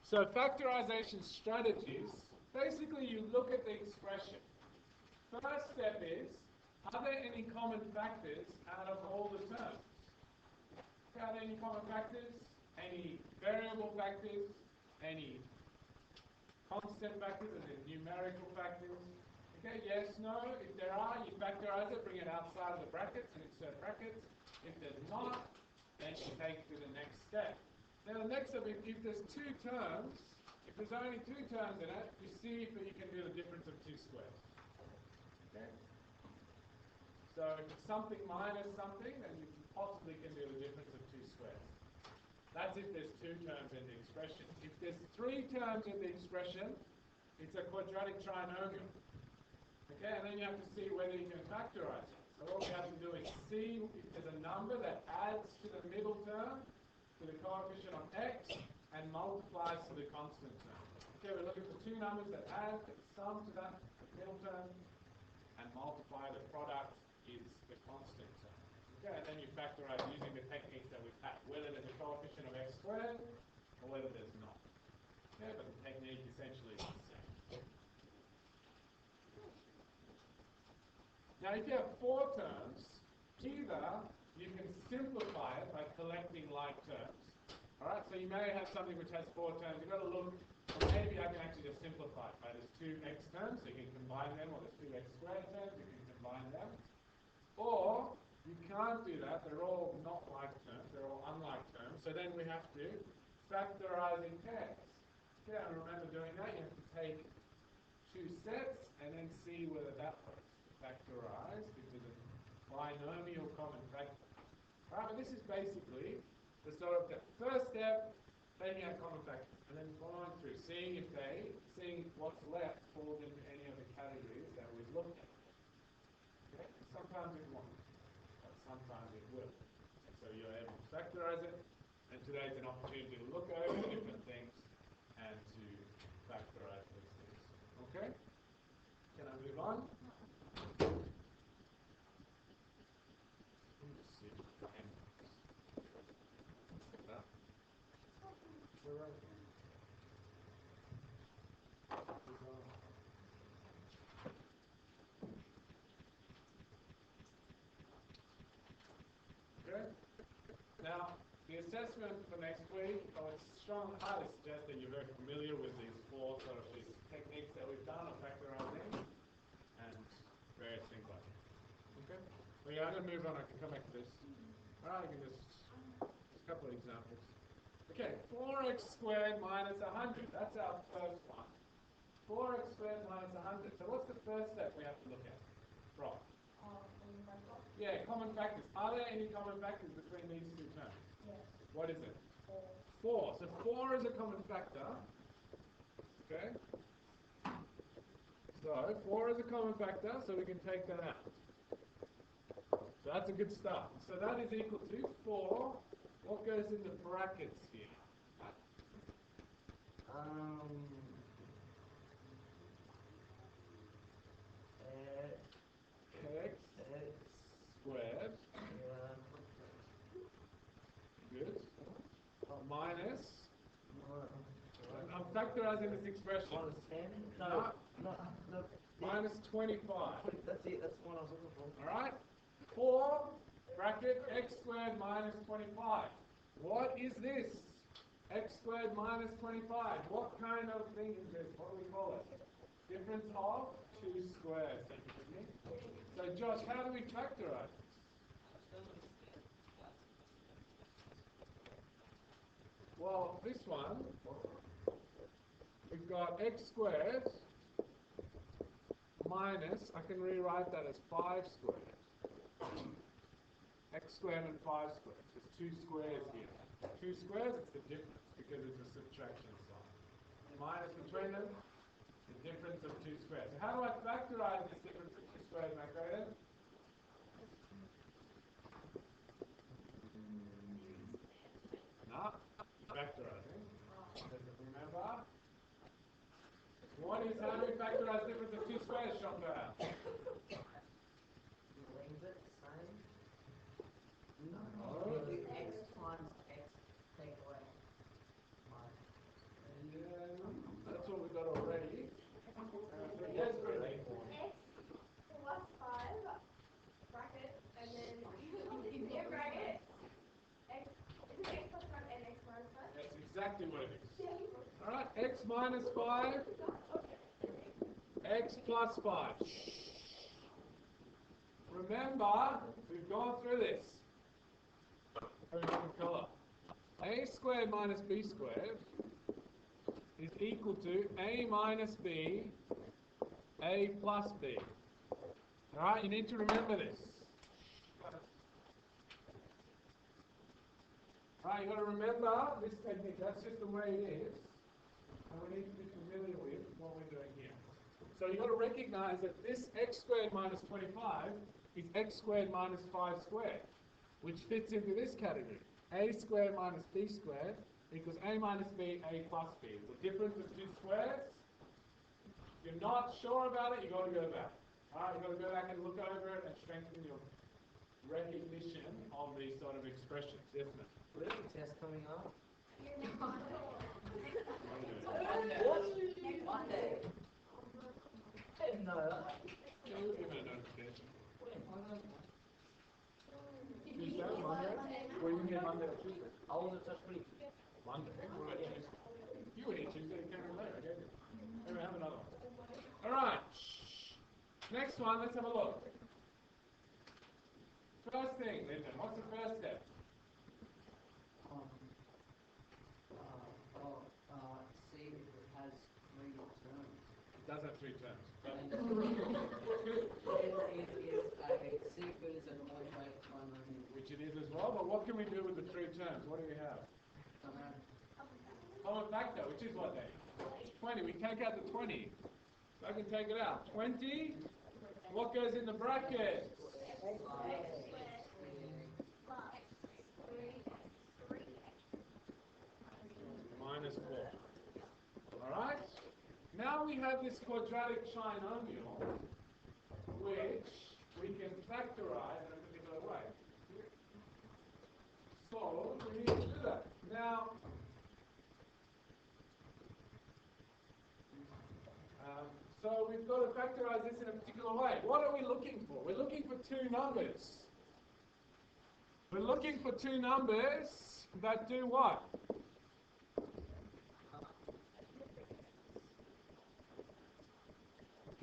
So factorization strategies, basically you look at the expression. First step is, are there any common factors out of all the terms? Are there any common factors? Any variable factors? Any constant factors, and then numerical factors? Okay, yes, no. If there are, you factorize it, bring it outside of the brackets and insert brackets. If there's not, then you take it to the next step. Now the next step, if there's two terms, if there's only two terms in it, you see if you can do the difference of two squares. Okay? So if it's something minus something, then you possibly can do the difference of two squares. That's if there's two terms in the expression. If there's three terms in the expression, it's a quadratic trinomial. Okay, and then you have to see whether you can factorize it. So all we have to do is see if there's a number that adds to the middle term, to the coefficient of x, and multiplies to the constant term. Okay, we're looking for two numbers that add, that sum to that middle term, and multiply. The product is the constant term. Okay, and then you factorize using the techniques that we've had, whether there's a coefficient of x squared, or whether there's not. Okay, but the technique essentially is the same. Now, if you have four terms, either you can simplify it by collecting like terms. All right, so you may have something which has four terms. You've got to look, or maybe I can actually just simplify it by there's two x terms, so you can combine them, or there's two x squared terms, you can combine them. Or you can't do that. They're all not like terms. They're all unlike terms. So then we have to factorize in pairs. Okay, and remember doing that, you have to take two sets and then see whether that works. Factorize because of binomial common factor. Right, but this is basically the sort of the first step, taking out common factors, and then following through, seeing what's left falls into any of the categories that we've looked at. Okay? Sometimes it won't, but sometimes it will. And so you're able to factorize it, and today's an opportunity to look over different things and to factorize those things. Okay? Can I move on? Okay. Now, the assessment for next week, highly suggest that you're very familiar with these four sort of these techniques that we've done of factorizing and various things like that. Okay? Well, yeah, I'm going to move on. I can come back to this. All right, I can just a couple of examples. Okay, 4x squared minus 100. That's our first one. 4x squared minus 100. So what's the first step we have to look at? Right. Yeah, common factors. Are there any common factors between these two terms? Yes. What is it? 4. So 4 is a common factor. Okay. So 4 is a common factor, so we can take that out. So that's a good start. So that is equal to 4. What goes in the brackets here? X squared. Good. Minus. I'm factorizing this expression. Minus 10? No. Minus 25. That's it. That's the one I was looking for. All right. 4 bracket x squared minus 25. What is this? X squared minus 25. What kind of thing is this? What do we call it? Difference of 2 squares. So Josh, how do we factorize this? Well, this one, we've got x squared minus, I can rewrite that as 5 squared. X squared and 5 squared. There's 2 squares here. 2 squares, it's the difference because it's a subtraction sign. Minus between them, the difference of 2 squares. So how do I factorize this difference of 2 squares, my graded? No, factorizing. Remember? How do we factorize the difference of 2 squares, Chantal? Leave it the same. No. Do x times x, take away minus. exactly what it is. Alright, x minus 5, x plus 5. Remember, we've gone through this. Different color. A squared minus b squared is equal to a minus b, a plus b. Alright, you need to remember this. Alright, you've got to remember this technique. That's just the way it is. And we need to be familiar with what we're doing here. So you've got to recognize that this x squared minus 25 is x squared minus 5 squared, which fits into this category. A squared minus b squared equals a minus b, a plus b. The difference of two squares. If you're not sure about it, you've got to go back. Alright, you've got to go back and look over it and strengthen your recognition of these sort of expressions. Yes, ma'am. What is the test coming up? Monday. Monday. I didn't know that. Yeah, we'll give it a notification. Tuesday, Monday? Or you can get Monday or Tuesday? I was at touch week. Monday? What about Tuesday? You were here Tuesday, you came in later, I gave you. Maybe have another one. Alright. Next one, let's have a look. First thing, Lyndon, what's the first step? See if it has 3 terms. It does have 3 terms. And it is a sequence and quadratic trinomial. Which it is as well, but what can we do with the 3 terms? What do we have? Common factor, which is what, Daddy? 20. We take out the 20. So I can take it out. 20. What goes in the bracket? Minus 4. Alright? Now we have this quadratic trinomial, which we can factorize in a particular way. So we need to do that. Now, so we've got to factorize this in a particular way. What are we looking for? We're looking for 2 numbers. We're looking for 2 numbers that do what?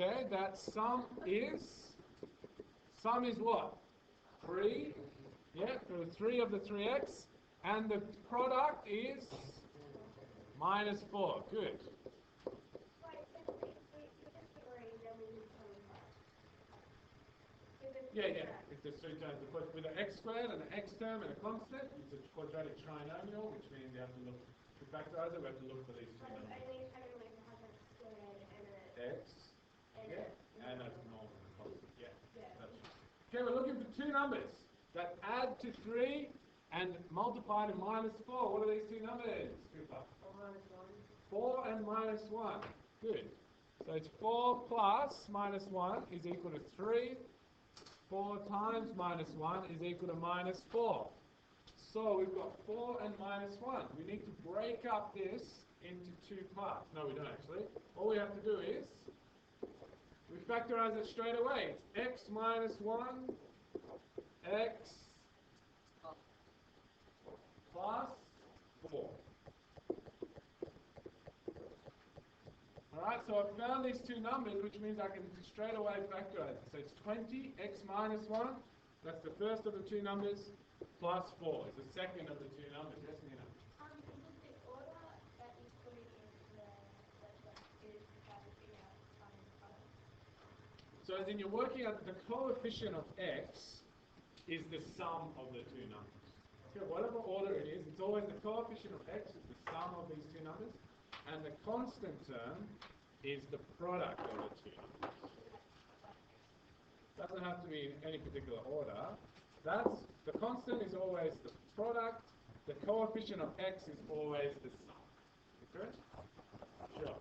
Okay, that sum is what? 3. Yeah, so 3 of the 3x. And the product is minus 4. Good. Yeah. It's the 2 terms. With an x squared and an x term and a constant, it's a quadratic trinomial, which means you have to look to factorize it. We have to look for these 2 numbers. X. Yeah. And that's normal constant. Yeah. That's right. Okay, we're looking for 2 numbers that add to 3 and multiply to minus 4. What are these 2 numbers? 4 and minus 1. Good. So it's 4 plus minus 1 is equal to 3. 4 times minus 1 is equal to minus 4. So we've got 4 and minus 1. We need to break up this into 2 parts. No, we don't actually. All we have to do is we factorize it straight away. It's x minus 1, x plus 4. Alright, so I've found these 2 numbers, which means I can straight away factorize it. So it's 20, x minus 1, that's the first of the 2 numbers, plus 4 is the second of the 2 numbers. Yes, Nina? So as in you're working out the coefficient of x is the sum of the 2 numbers. Okay, whatever order it is, it's always the coefficient of x is the sum of these 2 numbers, and the constant term is the product of the 2 numbers. Doesn't have to be in any particular order. The constant is always the product, the coefficient of x is always the sum. Okay? Sure.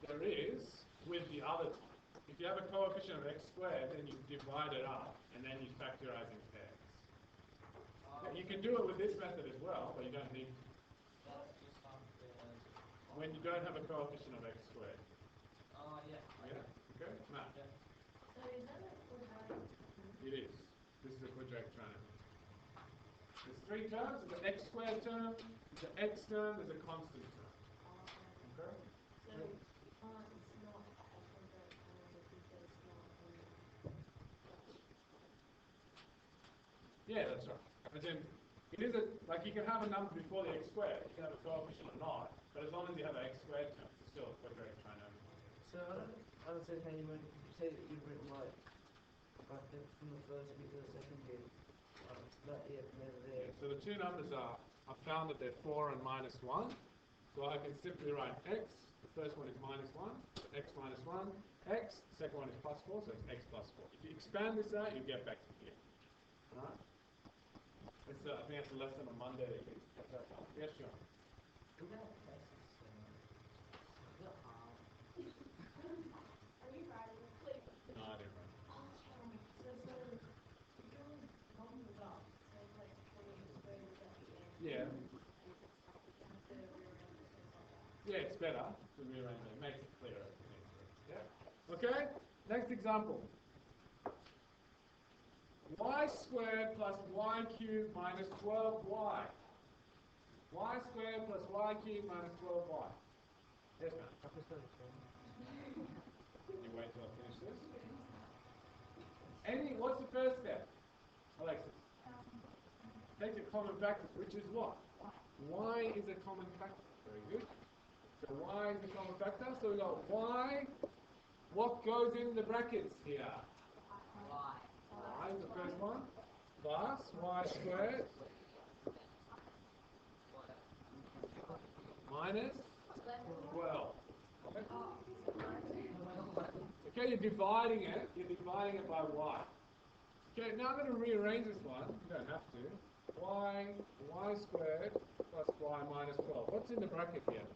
There is with the other two. If you have a coefficient of x squared, then you divide it up, and then you factorize in pairs. You can do it with this method as well, but you don't need to. When you don't have a coefficient of x squared. Yeah. Yeah? Okay? Matt? So is that a quadratic? It is. This is a quadratic trinomial. There's three terms. There's an x squared term, there's an x term, there's a constant term. Okay? So it's not a quadratic triangle because it's not Yeah, that's right. As in, it is a, like you can have a number before the x squared, you can have a coefficient or not, but as long as you have an x squared term, it's still a quadratic trinomial. So I don't understand how you went. You say that you've written like from the first bit to the second bit. That yeah, from there to there. So the two numbers are, I found that they're 4 and minus 1. So I can simply write x, the first one is minus 1, so x minus 1, x, the second one is plus 4, so it's x plus 4. If you expand this out, you get back to here. Alright? It's, I think that's a lesson on Monday that you can check that out. Yes, sure. Are you writing like No, I didn't write. so it goes numbers up, so like when you square it at the end. Yeah. Instead of rearrange it like that. Yeah, it's better to rearrange it. It makes it clearer. Yeah. Okay, next example. Y squared plus y cubed minus 12y. Y squared plus y cubed minus 12y. Yes, ma'am. You wait till I finish this. What's the first step? Alexis. Take the common factors, which is what? Y is a common factor. Very good. So y is a common factor. So we got y. What goes in the brackets here? Y is the first one. Plus y squared minus 12. Okay, you're dividing it. You're dividing it by y. Okay, now I'm going to rearrange this one. You don't have to. Y squared plus y minus 12. What's in the bracket here?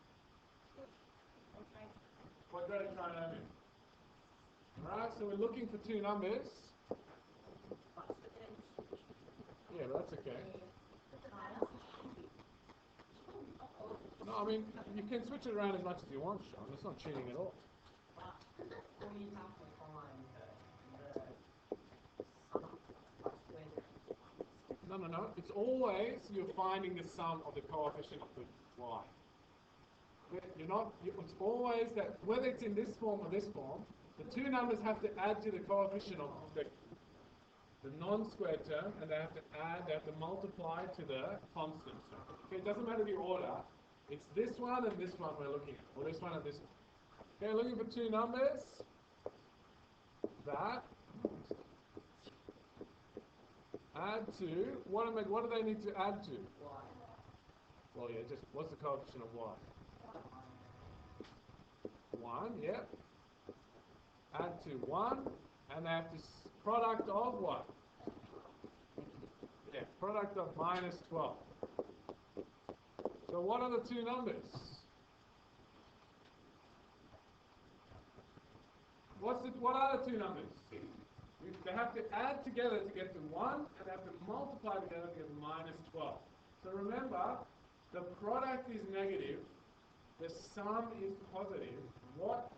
Quadratic trinomial. Alright, so we're looking for two numbers. Yeah, but that's okay. No, I mean, you can switch it around as much as you want, Sean. It's not cheating at all. We have to find the sum plus 20. No. It's always you're finding the sum of the coefficient of the y. It's always that, whether it's in this form or this form, the two numbers have to add to the coefficient of the non-squared term, and they have to multiply to the constant term. Okay, it doesn't matter the order. It's this one and this one we're looking at, or this one and this one. Okay, looking for two numbers that add to, what do they need to add to? Well, yeah, just what's the coefficient of y? 1, yep. Add to 1, and they have to product of what? Yeah, product of minus 12. So what are the two numbers? What are the two numbers? They have to add together to get to 1, and they have to multiply together to get to minus 12. So remember, the product is negative, the sum is positive. What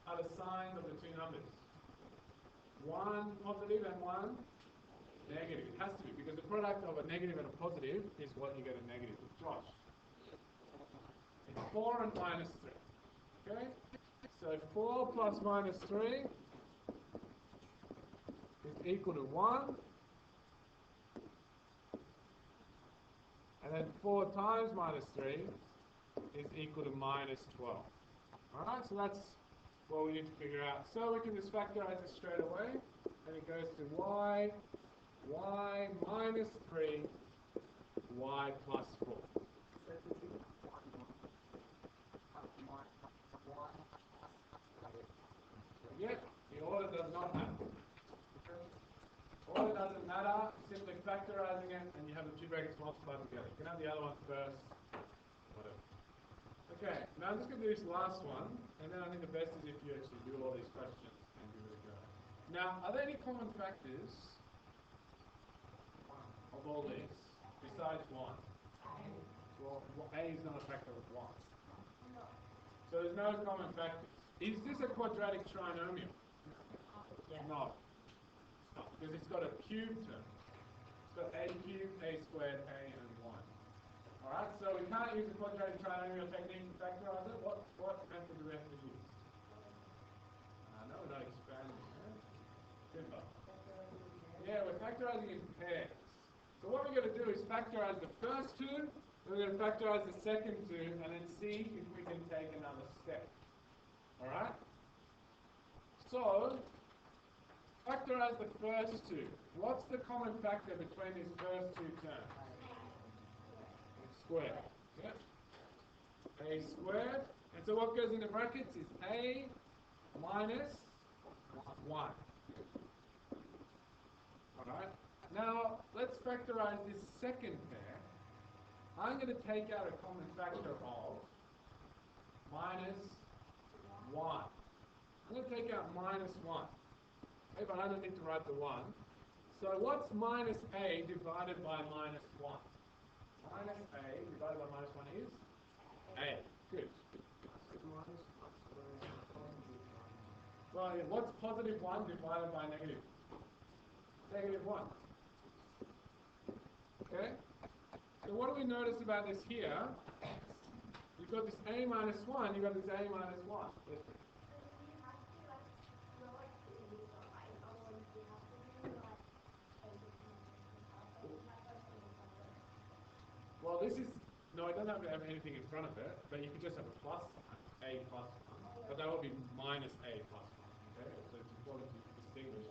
are the signs of the two numbers? 1 positive and 1 negative. It has to be, because the product of a negative and a positive is what you get a negative. Josh. It's 4 and minus 3. Okay? So 4 plus minus 3 is equal to 1. And then 4 times minus 3 is equal to minus 12. Alright, so that's what we need to figure out. So we can just factorize this straight away. And it goes to y minus 3, y plus 4. Yep, the order does not matter. Order doesn't matter, simply factorizing it, and you have the two brackets multiplied together. You can have the other one first, whatever. Okay, now I'm just going to do this last one, and then I think the best is if you actually do all these questions and give it a go. Now, are there any common factors of all these besides 1? Well, A is not a factor of 1. So there's no common factors. Is this a quadratic trinomial? Yeah. No. It's not, because it's got a cube term. It's got a cubed, a squared, a and 1. Alright, so we can't use the quadratic trinomial technique to factorize it. What method do we have to use? No, we're not expanding. Simple. Yeah, we're factorizing in pairs. So what we're going to do is factorize the first two, then we're going to factorize the second two, and then see if we can take another step. Alright? So, factorize the first two. What's the common factor between these first two terms? Squared. Yeah. A squared. And so what goes in the brackets is a minus 1. Alright? Now, let's factorize this second pair. I'm going to take out a common factor of minus 1. I'm going to take out minus 1. Okay, but I don't need to write the 1. So what's minus a divided by minus 1? Minus a divided by minus 1 is a. Good. Well, yeah, what's positive 1 divided by negative? Negative 1. Okay? So what do we notice about this here? You've got this a minus 1, you've got this a minus 1. Yes. Well, this is, no, it doesn't have to have anything in front of it, but you could just have a plus sign, a plus 1. But that would be minus a plus 1. Okay? So it's important to distinguish.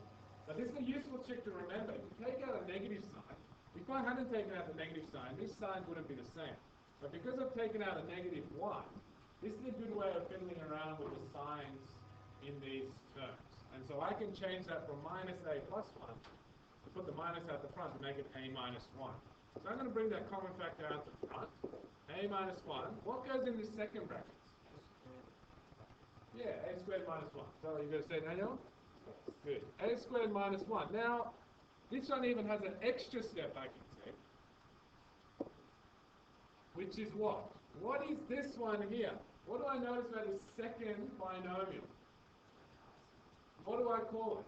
But this is a useful trick to remember. If you take out a negative sign, if I hadn't taken out the negative sign, these signs wouldn't be the same. But because I've taken out a negative 1, this is a good way of fiddling around with the signs in these terms. And so I can change that from minus a plus 1, to put the minus out the front to make it a minus 1. So I'm going to bring that common factor out the front. A minus 1. What goes in the second bracket? Yeah, a squared minus 1. So you're going to say, Daniel? Good. A squared minus 1. Now, this one even has an extra step I can take, which is what? What is this one here? What do I notice about this second binomial? What do I call it?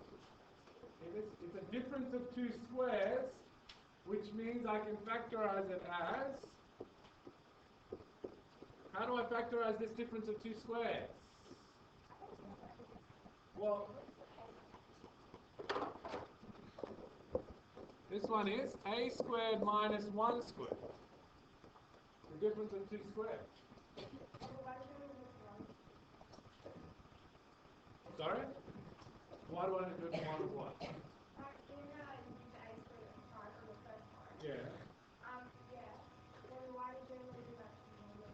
It's a difference of two squares, which means I can factorize it as... How do I factorize this difference of two squares? Well, this one is a squared minus 1 squared. The difference of two squares. Sorry? Why do I do it one of what? Yeah.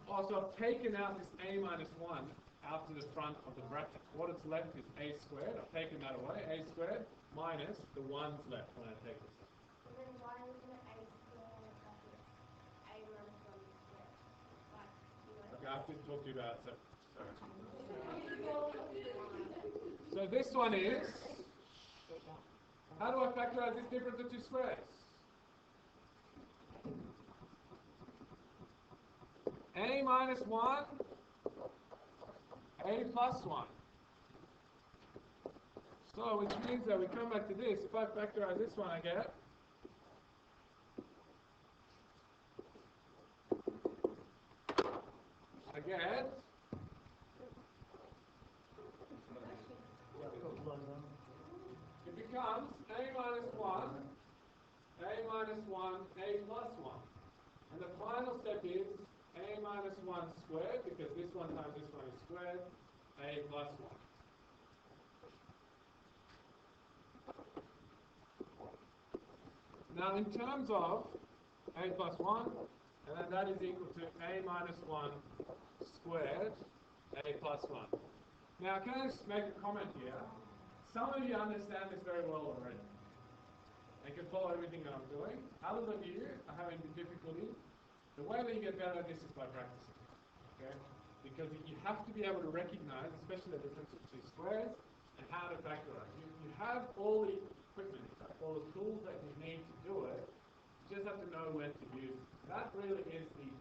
Oh, so I've taken out this a minus 1 out to the front of the bracket. What is left is a squared. I've taken that away. A squared minus the 1's left when I take this out. And then why isn't it a squared bracket a minus 1 squared? Like, Okay, I have to talk to you about it. So this one is, how do I factorize this difference of two squares? A minus 1, a plus 1. So, which means that we come back to this. If I factorize this one, I get it becomes a minus 1, a minus 1, a plus 1. And the final step is a minus 1 squared, because this one times this one is squared, a plus 1. Now in terms of a plus 1, and then that is equal to a minus 1 squared, a plus 1. Now can I just make a comment here? Some of you understand this very well already and can follow everything that I'm doing. Others of you are having difficulty. The way that you get better at this is by practicing. Okay? Because you have to be able to recognize, especially the difference between squares and how to factorize. You have all the equipment, all the tools that you need to do it. You just have to know when to use it. That really is the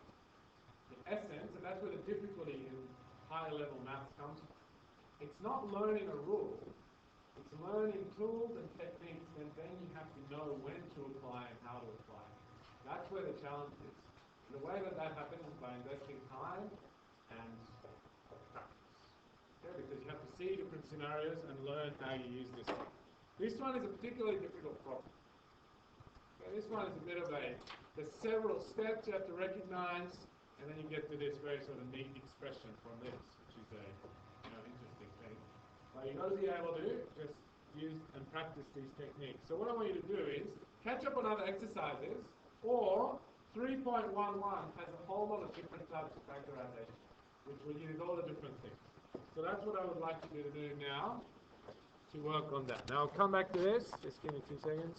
essence, and that's where the difficulty in higher level maths comes from. It's not learning a rule. It's learning tools and techniques, and then you have to know when to apply and how to apply. That's where the challenge is. The way that happens is by investing time and practice. Okay, because you have to see different scenarios and learn how you use this one. This one is a particularly difficult problem. Okay, this one is a bit of there's several steps you have to recognize, and then you get to this very sort of neat expression from this, which is a interesting thing. But you've got to be able to just use and practice these techniques. So what I want you to do is catch up on other exercises, or 3.11 has a whole lot of different types of factorization, which will use all the different things. So that's what I would like you to do now to work on that. Now I'll come back to this. Just give me 2 seconds.